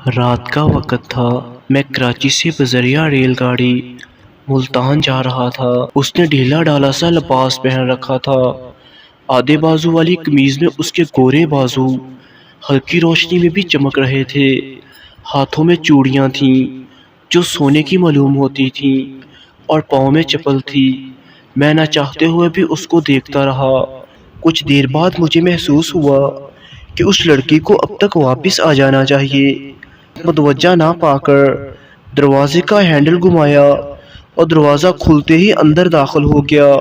رات کا وقت تھا۔ میں کراچی سے بذریعہ ریل گاڑی ملتان جا رہا تھا۔ اس نے ڈھیلا ڈالا سا لباس پہن رکھا تھا۔ آدھے بازو والی قمیض میں اس کے گورے بازو ہلکی روشنی میں بھی چمک رہے تھے۔ ہاتھوں میں چوڑیاں تھیں جو سونے کی معلوم ہوتی تھیں اور پاؤں میں چپل تھی۔ میں نہ چاہتے ہوئے بھی اس کو دیکھتا رہا۔ کچھ دیر بعد مجھے محسوس ہوا کہ اس لڑکی کو اب تک واپس آ جانا چاہیے۔ متوجہ نہ پا کر دروازے کا ہینڈل گھمایا اور دروازہ کھلتے ہی اندر داخل ہو گیا۔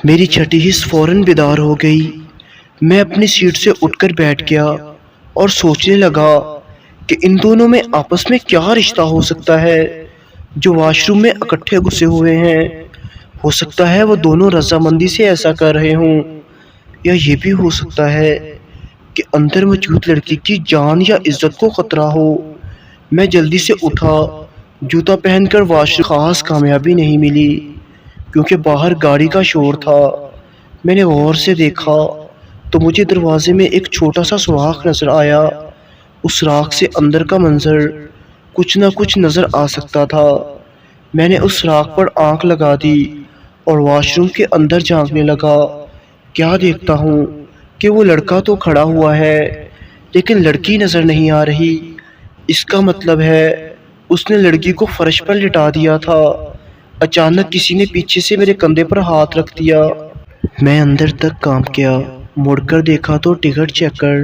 میری چھٹی حس فوراً بیدار ہو گئی۔ میں اپنی سیٹ سے اٹھ کر بیٹھ گیا اور سوچنے لگا کہ ان دونوں میں آپس میں کیا رشتہ ہو سکتا ہے جو واش روم میں اکٹھے گھسے ہوئے ہیں۔ ہو سکتا ہے وہ دونوں رضامندی سے ایسا کر رہے ہوں، یا یہ بھی ہو سکتا ہے کہ اندر موجود لڑکی کی جان یا عزت کو خطرہ ہو۔ میں جلدی سے اٹھا۔ جوتا پہن کر واش روم خاص کامیابی نہیں ملی کیونکہ باہر گاڑی کا شور تھا۔ میں نے غور سے دیکھا تو مجھے دروازے میں ایک چھوٹا سا سوراخ نظر آیا۔ اس سوراخ سے اندر کا منظر کچھ نہ کچھ نظر آ سکتا تھا۔ میں نے اس سوراخ پر آنکھ لگا دی اور واش روم کے اندر جھانکنے لگا۔ کیا دیکھتا ہوں کہ وہ لڑکا تو کھڑا ہوا ہے لیکن لڑکی نظر نہیں آ رہی۔ اس کا مطلب ہے اس نے لڑکی کو فرش پر لٹا دیا تھا۔ اچانک کسی نے پیچھے سے میرے کندھے پر ہاتھ رکھ دیا۔ میں اندر تک کانپ گیا۔ مڑ کر دیکھا تو ٹکٹ چیکر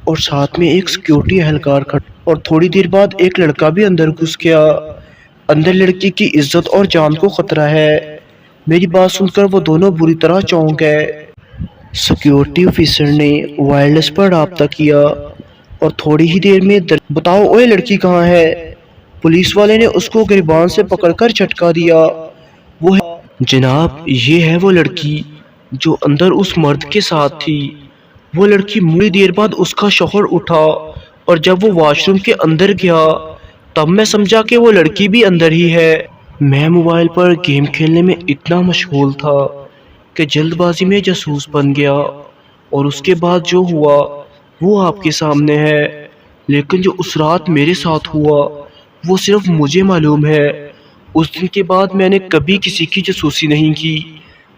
اور ساتھ میں ایک سیکیورٹی اہلکار کھڑا، اور تھوڑی دیر بعد ایک لڑکا بھی اندر گھس گیا۔ اندر لڑکی کی عزت اور جان کو خطرہ ہے۔ میری بات سن کر وہ دونوں بری طرح چونک گئے۔ سیکیورٹی آفیسر نے وائرلیس پر رابطہ کیا اور تھوڑی ہی دیر میں بتاؤ اوے لڑکی کہاں ہے؟ پولیس والے نے اس کو گریبان سے پکڑ کر جھٹکا دیا۔ وہ ہے جناب، یہ ہے وہ لڑکی جو اندر اس مرد کے ساتھ تھی۔ وہ لڑکی تھوڑی دیر بعد اس کا شوہر اٹھا اور جب وہ واش روم کے اندر گیا تب میں سمجھا کہ وہ لڑکی بھی اندر ہی ہے۔ میں موبائل پر گیم کھیلنے میں اتنا مشغول تھا کہ جلد بازی میں جاسوس بن گیا، اور اس کے بعد جو ہوا وہ آپ کے سامنے ہے۔ لیکن جو اس رات میرے ساتھ ہوا وہ صرف مجھے معلوم ہے۔ اس دن کے بعد میں نے کبھی کسی کی جاسوسی نہیں کی۔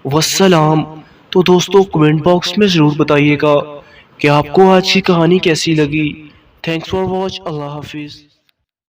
والسلام۔ تو دوستو کمنٹ باکس میں ضرور بتائیے گا کہ آپ کو آج کی کہانی کیسی لگی۔ Thanks for watch. اللہ حافظ۔